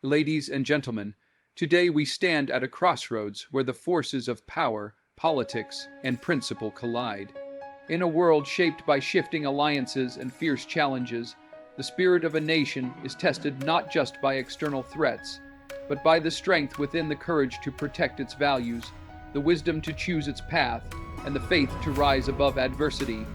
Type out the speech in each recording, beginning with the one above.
Ladies and gentlemen, today we stand at a crossroads where the forces of power, politics, and principle collide. In a world shaped by shifting alliances and fierce challenges, the spirit of a nation is tested not just by external threats, but by the strength within, the courage to protect its values, the wisdom to choose its path, and the faith to rise above adversity.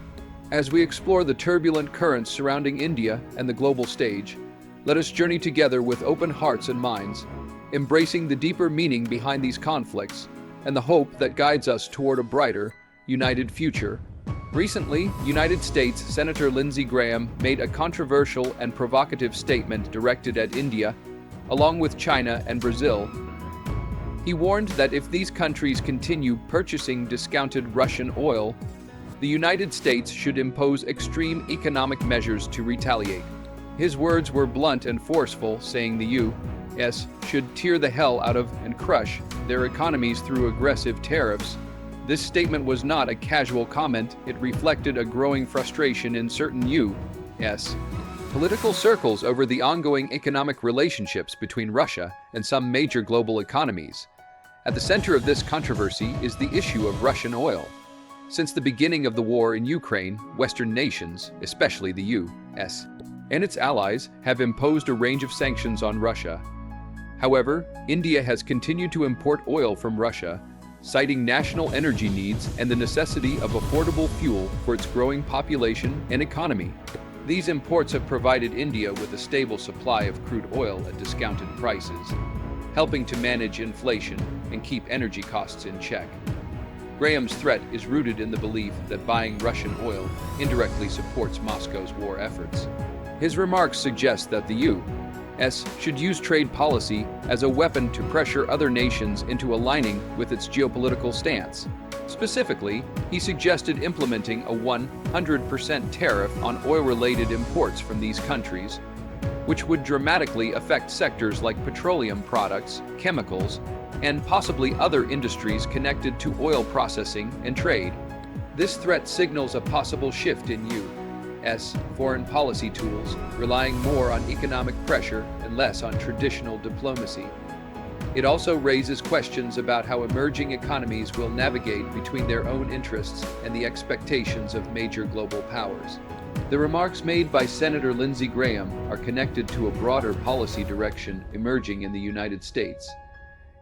As we explore the turbulent currents surrounding India and the global stage, let us journey together with open hearts and minds, embracing the deeper meaning behind these conflicts and the hope that guides us toward a brighter, united future. Recently, United States Senator Lindsey Graham made a controversial and provocative statement directed at India, along with China and Brazil. He warned that if these countries continue purchasing discounted Russian oil, the United States should impose extreme economic measures to retaliate. His words were blunt and forceful, saying the U.S. should tear the hell out of and crush their economies through aggressive tariffs. This statement was not a casual comment. It reflected a growing frustration in certain U.S. political circles over the ongoing economic relationships between Russia and some major global economies. At the center of this controversy is the issue of Russian oil. Since the beginning of the war in Ukraine, Western nations, especially the U.S. and its allies, have imposed a range of sanctions on Russia. However, India has continued to import oil from Russia, citing national energy needs and the necessity of affordable fuel for its growing population and economy. These imports have provided India with a stable supply of crude oil at discounted prices, helping to manage inflation and keep energy costs in check. Graham's threat is rooted in the belief that buying Russian oil indirectly supports Moscow's war efforts. His remarks suggest that the U.S. should use trade policy as a weapon to pressure other nations into aligning with its geopolitical stance. Specifically, he suggested implementing a 100% tariff on oil-related imports from these countries, which would dramatically affect sectors like petroleum products, chemicals, and possibly other industries connected to oil processing and trade. This threat signals a possible shift in U.S. foreign policy tools, relying more on economic pressure and less on traditional diplomacy. It also raises questions about how emerging economies will navigate between their own interests and the expectations of major global powers. The remarks made by Senator Lindsey Graham are connected to a broader policy direction emerging in the United States.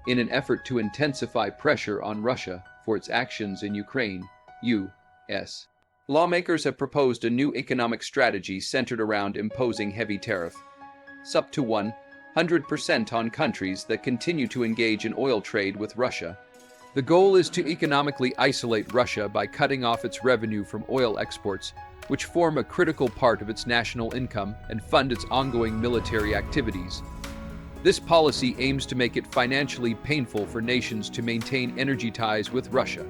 In an effort to intensify pressure on Russia for its actions in Ukraine, U.S. lawmakers have proposed a new economic strategy centered around imposing heavy tariffs, up to 100% on countries that continue to engage in oil trade with Russia. The goal is to economically isolate Russia by cutting off its revenue from oil exports, which form a critical part of its national income and fund its ongoing military activities. This policy aims to make it financially painful for nations to maintain energy ties with Russia.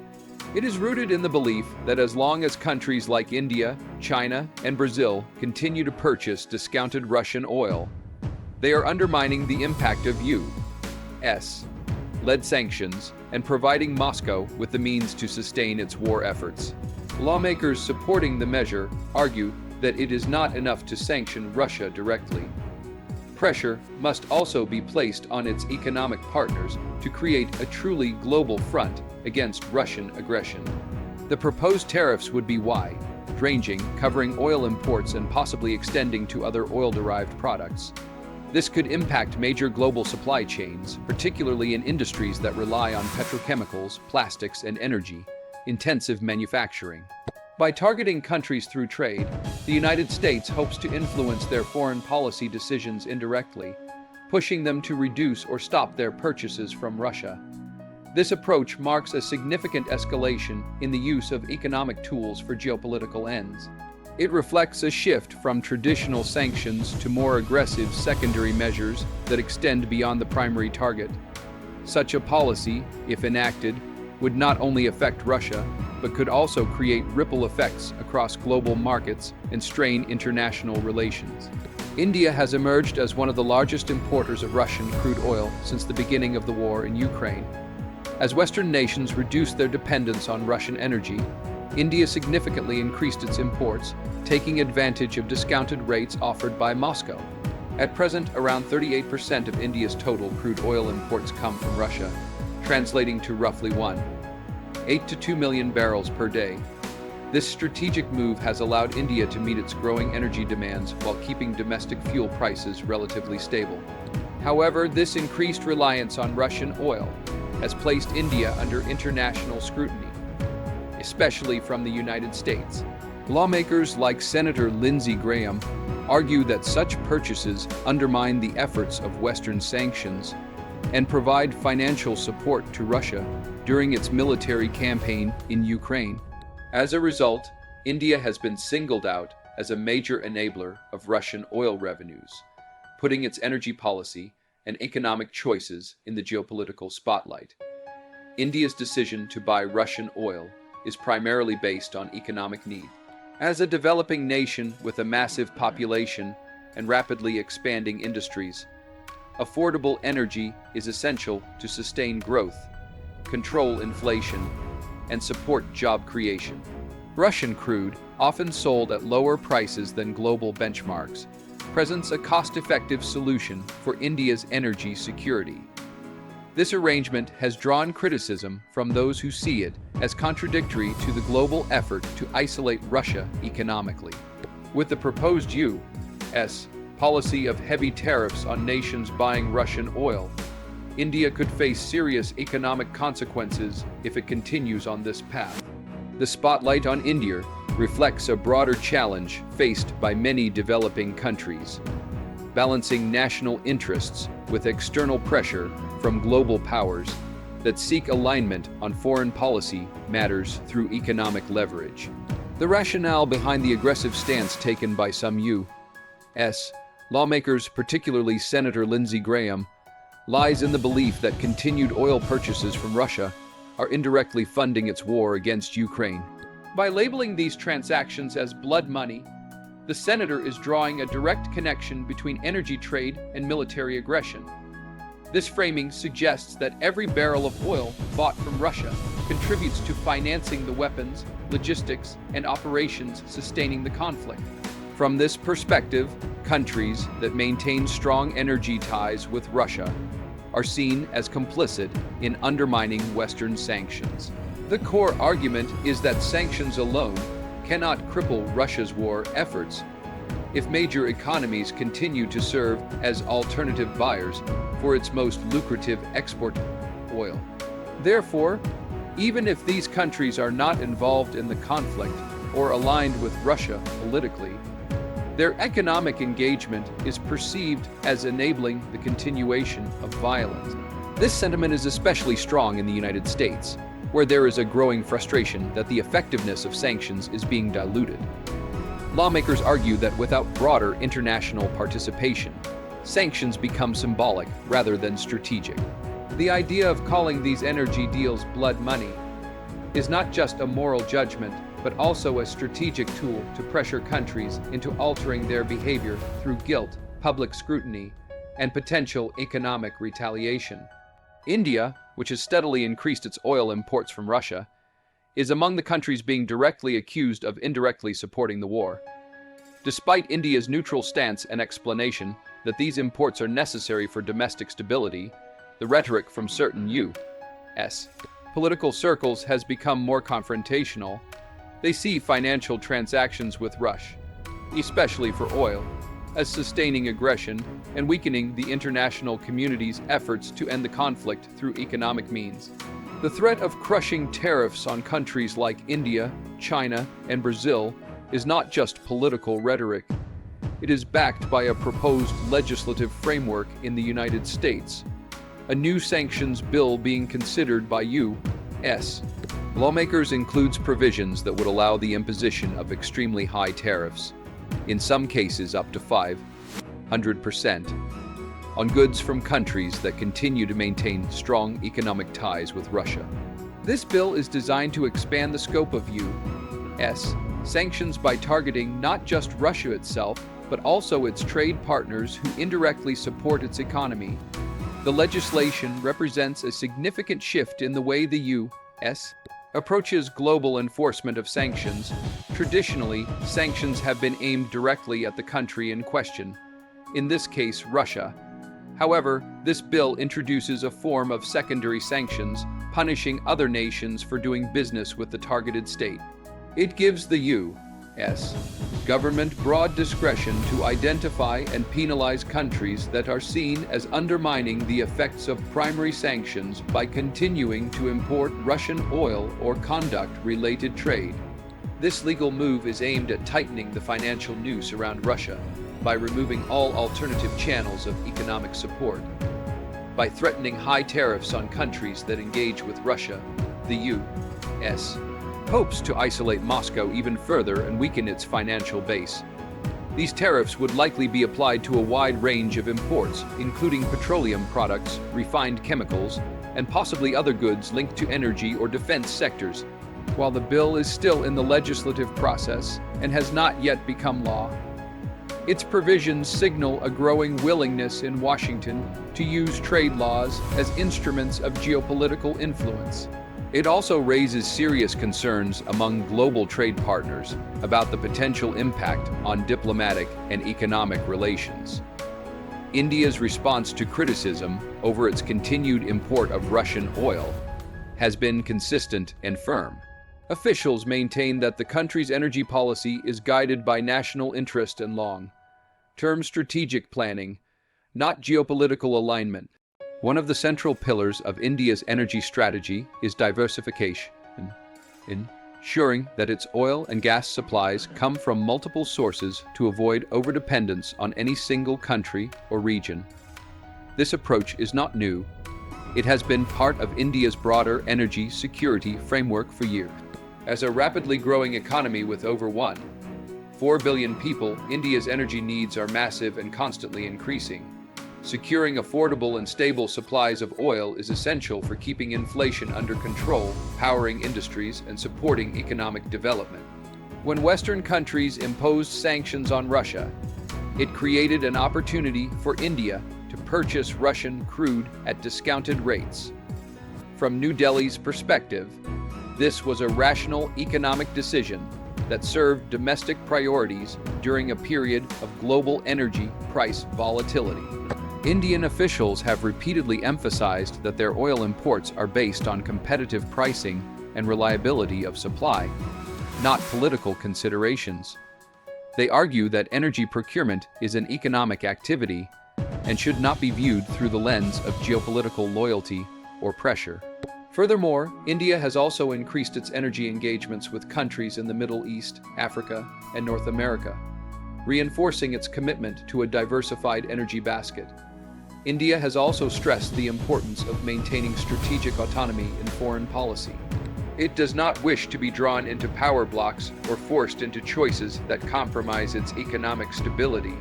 It is rooted in the belief that as long as countries like India, China, and Brazil continue to purchase discounted Russian oil, they are undermining the impact of U.S.-led sanctions and providing Moscow with the means to sustain its war efforts. Lawmakers supporting the measure argue that it is not enough to sanction Russia directly. Pressure must also be placed on its economic partners to create a truly global front against Russian aggression. The proposed tariffs would be wide-ranging, covering oil imports and possibly extending to other oil-derived products. This could impact major global supply chains, particularly in industries that rely on petrochemicals, plastics, and energy-intensive manufacturing. By targeting countries through trade, the United States hopes to influence their foreign policy decisions indirectly, pushing them to reduce or stop their purchases from Russia. This approach marks a significant escalation in the use of economic tools for geopolitical ends. It reflects a shift from traditional sanctions to more aggressive secondary measures that extend beyond the primary target. Such a policy, if enacted, would not only affect Russia, but could also create ripple effects across global markets and strain international relations. India has emerged as one of the largest importers of Russian crude oil since the beginning of the war in Ukraine. As Western nations reduced their dependence on Russian energy, India significantly increased its imports, taking advantage of discounted rates offered by Moscow. At present, around 38% of India's total crude oil imports come from Russia, translating to roughly 1.8 to 2 million barrels per day. This strategic move has allowed India to meet its growing energy demands while keeping domestic fuel prices relatively stable. However, this increased reliance on Russian oil has placed India under international scrutiny, especially from the United States. Lawmakers like Senator Lindsey Graham argue that such purchases undermine the efforts of Western sanctions and provide financial support to Russia during its military campaign in Ukraine. As a result, India has been singled out as a major enabler of Russian oil revenues, putting its energy policy and economic choices in the geopolitical spotlight. India's decision to buy Russian oil is primarily based on economic need. As a developing nation with a massive population and rapidly expanding industries, affordable energy is essential to sustain growth, control inflation, and support job creation. Russian crude, often sold at lower prices than global benchmarks, presents a cost-effective solution for India's energy security. This arrangement has drawn criticism from those who see it as contradictory to the global effort to isolate Russia economically. With the proposed U.S. policy of heavy tariffs on nations buying Russian oil, India could face serious economic consequences if it continues on this path. The spotlight on India reflects a broader challenge faced by many developing countries, balancing national interests with external pressure from global powers that seek alignment on foreign policy matters through economic leverage. The rationale behind the aggressive stance taken by some U.S. lawmakers, particularly Senator Lindsey Graham, lies in the belief that continued oil purchases from Russia are indirectly funding its war against Ukraine. By labeling these transactions as blood money, the senator is drawing a direct connection between energy trade and military aggression. This framing suggests that every barrel of oil bought from Russia contributes to financing the weapons, logistics, and operations sustaining the conflict. From this perspective, countries that maintain strong energy ties with Russia are seen as complicit in undermining Western sanctions. The core argument is that sanctions alone cannot cripple Russia's war efforts if major economies continue to serve as alternative buyers for its most lucrative export, oil. Therefore, even if these countries are not involved in the conflict or aligned with Russia politically, their economic engagement is perceived as enabling the continuation of violence. This sentiment is especially strong in the United States, where there is a growing frustration that the effectiveness of sanctions is being diluted. Lawmakers argue that without broader international participation, sanctions become symbolic rather than strategic. The idea of calling these energy deals blood money is not just a moral judgment, but also a strategic tool to pressure countries into altering their behavior through guilt, public scrutiny, and potential economic retaliation. India, which has steadily increased its oil imports from Russia, is among the countries being directly accused of indirectly supporting the war. Despite India's neutral stance and explanation that these imports are necessary for domestic stability, the rhetoric from certain U.S. political circles has become more confrontational. They see financial transactions with Russia, especially for oil, as sustaining aggression and weakening the international community's efforts to end the conflict through economic means. The threat of crushing tariffs on countries like India, China, and Brazil is not just political rhetoric. It is backed by a proposed legislative framework in the United States, a new sanctions bill being considered by U.S. lawmakers includes provisions that would allow the imposition of extremely high tariffs, in some cases up to 500%, on goods from countries that continue to maintain strong economic ties with Russia. This bill is designed to expand the scope of U.S. sanctions by targeting not just Russia itself, but also its trade partners who indirectly support its economy. The legislation represents a significant shift in the way the U.S. approaches global enforcement of sanctions. Traditionally, sanctions have been aimed directly at the country in question, in this case Russia. However, this bill introduces a form of secondary sanctions, punishing other nations for doing business with the targeted state. It gives the U.S. government broad discretion to identify and penalize countries that are seen as undermining the effects of primary sanctions by continuing to import Russian oil or conduct related trade. This legal move is aimed at tightening the financial noose around Russia by removing all alternative channels of economic support. By threatening high tariffs on countries that engage with Russia, the U.S. hopes to isolate Moscow even further and weaken its financial base. These tariffs would likely be applied to a wide range of imports, including petroleum products, refined chemicals, and possibly other goods linked to energy or defense sectors. While the bill is still in the legislative process and has not yet become law, its provisions signal a growing willingness in Washington to use trade laws as instruments of geopolitical influence. It also raises serious concerns among global trade partners about the potential impact on diplomatic and economic relations. India's response to criticism over its continued import of Russian oil has been consistent and firm. Officials maintain that the country's energy policy is guided by national interest and long-term strategic planning, not geopolitical alignment. One of the central pillars of India's energy strategy is diversification, ensuring that its oil and gas supplies come from multiple sources to avoid overdependence on any single country or region. This approach is not new. It has been part of India's broader energy security framework for years. As a rapidly growing economy with over 1.4 billion people, India's energy needs are massive and constantly increasing. Securing affordable and stable supplies of oil is essential for keeping inflation under control, powering industries, and supporting economic development. When Western countries imposed sanctions on Russia, it created an opportunity for India to purchase Russian crude at discounted rates. From New Delhi's perspective, this was a rational economic decision that served domestic priorities during a period of global energy price volatility. Indian officials have repeatedly emphasized that their oil imports are based on competitive pricing and reliability of supply, not political considerations. They argue that energy procurement is an economic activity and should not be viewed through the lens of geopolitical loyalty or pressure. Furthermore, India has also increased its energy engagements with countries in the Middle East, Africa, and North America, reinforcing its commitment to a diversified energy basket. India has also stressed the importance of maintaining strategic autonomy in foreign policy. It does not wish to be drawn into power blocks or forced into choices that compromise its economic stability.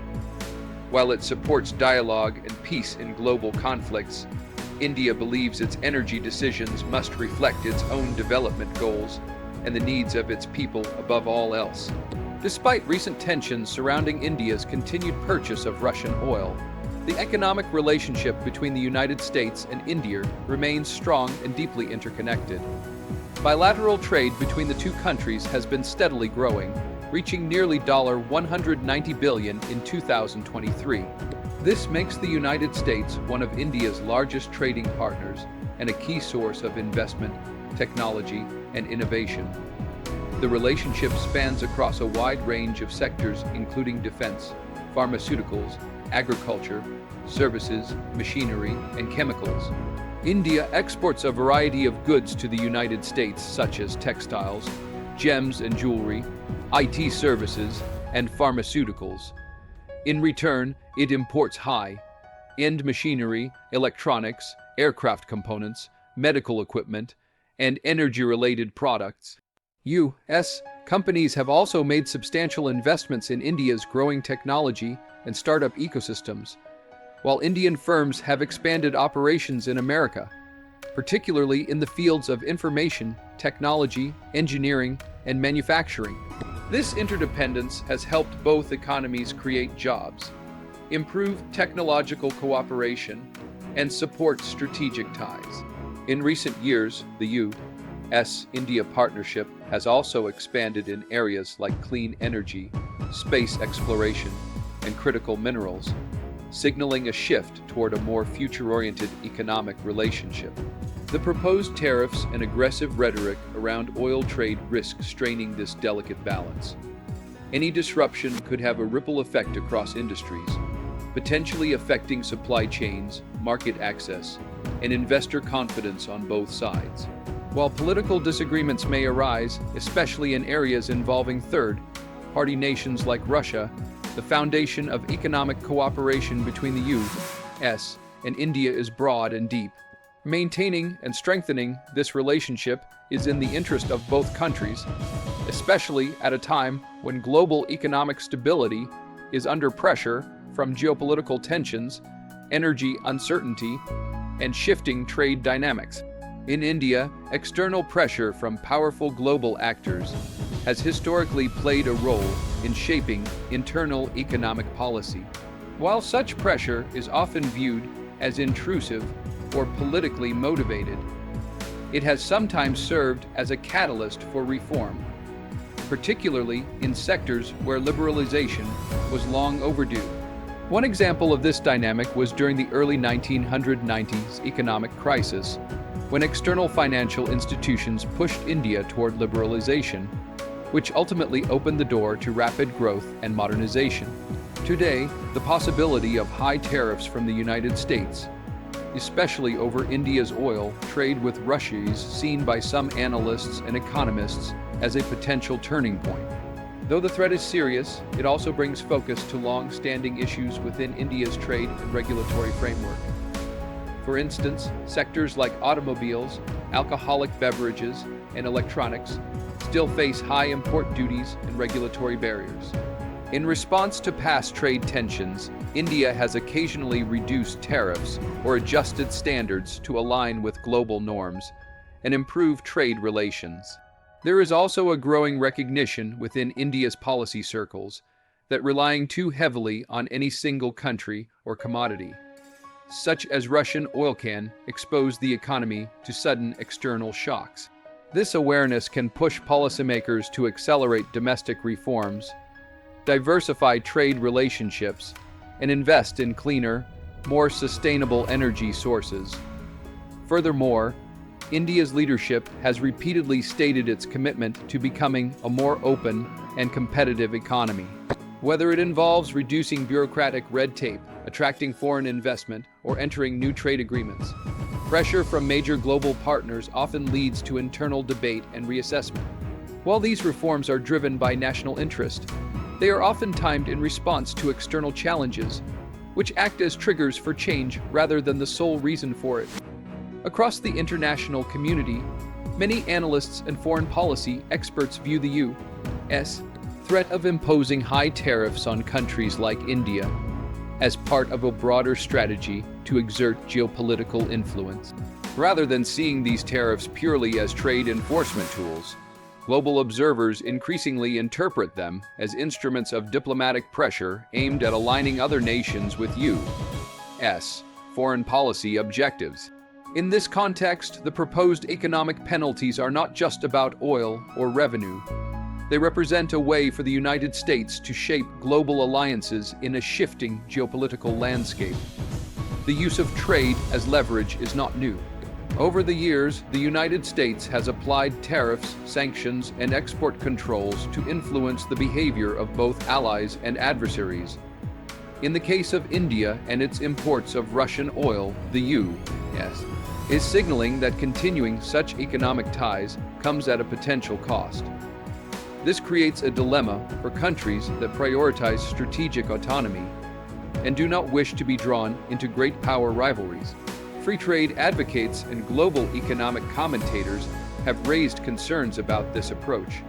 While it supports dialogue and peace in global conflicts, India believes its energy decisions must reflect its own development goals and the needs of its people above all else. Despite recent tensions surrounding India's continued purchase of Russian oil, the economic relationship between the United States and India remains strong and deeply interconnected. Bilateral trade between the two countries has been steadily growing, reaching nearly $190 billion in 2023. This makes the United States one of India's largest trading partners and a key source of investment, technology, and innovation. The relationship spans across a wide range of sectors including defense, pharmaceuticals, agriculture, services, machinery, and chemicals. India exports a variety of goods to the United States such as textiles, gems and jewelry, IT services, and pharmaceuticals. In return, it imports high-end machinery, electronics, aircraft components, medical equipment, and energy-related products. U.S. companies have also made substantial investments in India's growing technology and startup ecosystems, while Indian firms have expanded operations in America, particularly in the fields of information, technology, engineering, and manufacturing. This interdependence has helped both economies create jobs, improve technological cooperation, and support strategic ties. In recent years, the U.S.-India partnership has also expanded in areas like clean energy, space exploration, and critical minerals, signaling a shift toward a more future-oriented economic relationship. The proposed tariffs and aggressive rhetoric around oil trade risk straining this delicate balance. Any disruption could have a ripple effect across industries, potentially affecting supply chains, market access, and investor confidence on both sides. While political disagreements may arise, especially in areas involving third-party nations like Russia, the foundation of economic cooperation between the U.S. and India is broad and deep. Maintaining and strengthening this relationship is in the interest of both countries, especially at a time when global economic stability is under pressure from geopolitical tensions, energy uncertainty, and shifting trade dynamics. In India, external pressure from powerful global actors has historically played a role in shaping internal economic policy. While such pressure is often viewed as intrusive or politically motivated, it has sometimes served as a catalyst for reform, particularly in sectors where liberalization was long overdue. One example of this dynamic was during the early 1990s economic crisis, when external financial institutions pushed India toward liberalization, which ultimately opened the door to rapid growth and modernization. Today, the possibility of high tariffs from the United States, especially over India's oil trade with Russia, is seen by some analysts and economists as a potential turning point. Though the threat is serious, it also brings focus to long-standing issues within India's trade and regulatory framework. For instance, sectors like automobiles, alcoholic beverages, and electronics still face high import duties and regulatory barriers. In response to past trade tensions, India has occasionally reduced tariffs or adjusted standards to align with global norms and improve trade relations. There is also a growing recognition within India's policy circles that relying too heavily on any single country or commodity, such as Russian oil, can expose the economy to sudden external shocks. This awareness can push policymakers to accelerate domestic reforms, diversify trade relationships, and invest in cleaner, more sustainable energy sources. Furthermore, India's leadership has repeatedly stated its commitment to becoming a more open and competitive economy. Whether it involves reducing bureaucratic red tape, attracting foreign investment, or entering new trade agreements, pressure from major global partners often leads to internal debate and reassessment. While these reforms are driven by national interest, they are often timed in response to external challenges, which act as triggers for change rather than the sole reason for it. Across the international community, many analysts and foreign policy experts view the U.S. threat of imposing high tariffs on countries like India as part of a broader strategy to exert geopolitical influence. Rather than seeing these tariffs purely as trade enforcement tools, global observers increasingly interpret them as instruments of diplomatic pressure aimed at aligning other nations with U.S. foreign policy objectives. In this context, the proposed economic penalties are not just about oil or revenue. They represent a way for the United States to shape global alliances in a shifting geopolitical landscape. The use of trade as leverage is not new. Over the years, the United States has applied tariffs, sanctions, and export controls to influence the behavior of both allies and adversaries. In the case of India and its imports of Russian oil, the U.S. is signaling that continuing such economic ties comes at a potential cost. This creates a dilemma for countries that prioritize strategic autonomy and do not wish to be drawn into great power rivalries. Free trade advocates and global economic commentators have raised concerns about this approach.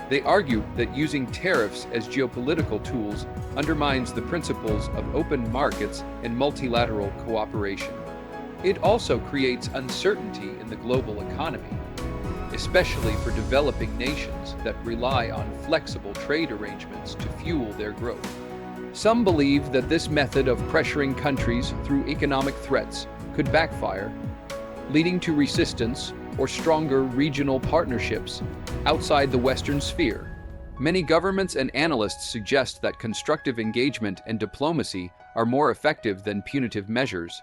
They argue that using tariffs as geopolitical tools undermines the principles of open markets and multilateral cooperation. It also creates uncertainty in the global economy, especially for developing nations that rely on flexible trade arrangements to fuel their growth. Some believe that this method of pressuring countries through economic threats could backfire, leading to resistance or stronger regional partnerships outside the Western sphere. Many governments and analysts suggest that constructive engagement and diplomacy are more effective than punitive measures.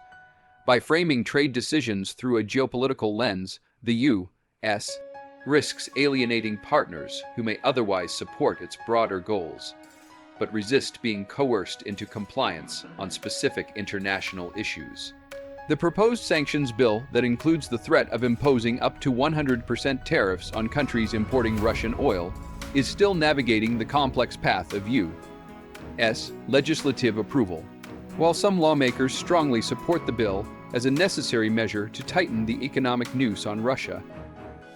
By framing trade decisions through a geopolitical lens, the U.S. risks alienating partners who may otherwise support its broader goals, but resist being coerced into compliance on specific international issues. The proposed sanctions bill that includes the threat of imposing up to 100% tariffs on countries importing Russian oil is still navigating the complex path of U.S. legislative approval. While some lawmakers strongly support the bill as a necessary measure to tighten the economic noose on Russia,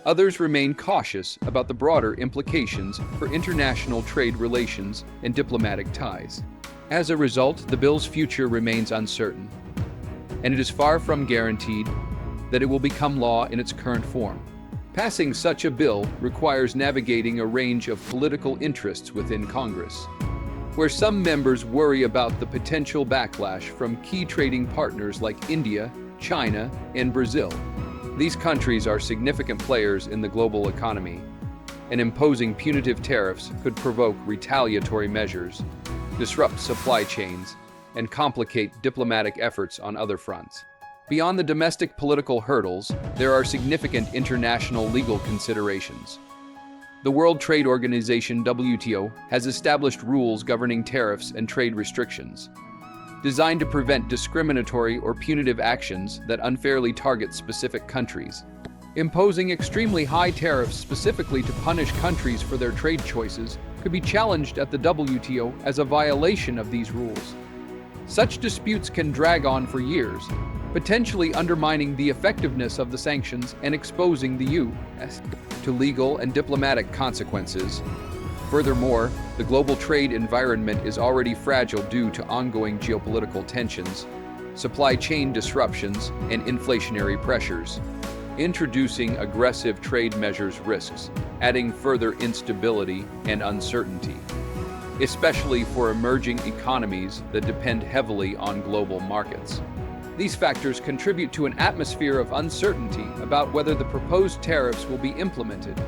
others remain cautious about the broader implications for international trade relations and diplomatic ties. As a result, the bill's future remains uncertain, and it is far from guaranteed that it will become law in its current form. Passing such a bill requires navigating a range of political interests within Congress, where some members worry about the potential backlash from key trading partners like India, China, and Brazil. These countries are significant players in the global economy, and imposing punitive tariffs could provoke retaliatory measures, disrupt supply chains, and complicate diplomatic efforts on other fronts. Beyond the domestic political hurdles, there are significant international legal considerations. The World Trade Organization (WTO) has established rules governing tariffs and trade restrictions, designed to prevent discriminatory or punitive actions that unfairly target specific countries. Imposing extremely high tariffs specifically to punish countries for their trade choices could be challenged at the WTO as a violation of these rules. Such disputes can drag on for years, potentially undermining the effectiveness of the sanctions and exposing the U.S. to legal and diplomatic consequences. Furthermore, the global trade environment is already fragile due to ongoing geopolitical tensions, supply chain disruptions, and inflationary pressures. Introducing aggressive trade measures risks adding further instability and uncertainty, especially for emerging economies that depend heavily on global markets. These factors contribute to an atmosphere of uncertainty about whether the proposed tariffs will be implemented,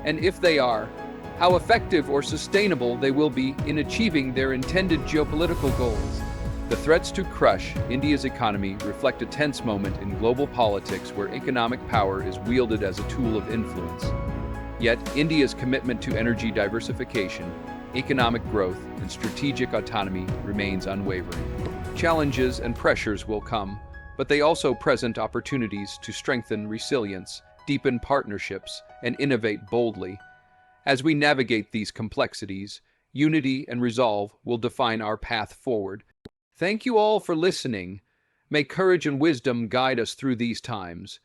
and if they are, how effective or sustainable they will be in achieving their intended geopolitical goals. The threats to crush India's economy reflect a tense moment in global politics where economic power is wielded as a tool of influence. Yet, India's commitment to energy diversification, economic growth, and strategic autonomy remains unwavering. Challenges and pressures will come, but they also present opportunities to strengthen resilience, deepen partnerships, and innovate boldly. As we navigate these complexities, unity and resolve will define our path forward. Thank you all for listening. May courage and wisdom guide us through these times.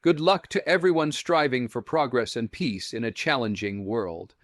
Good luck to everyone striving for progress and peace in a challenging world.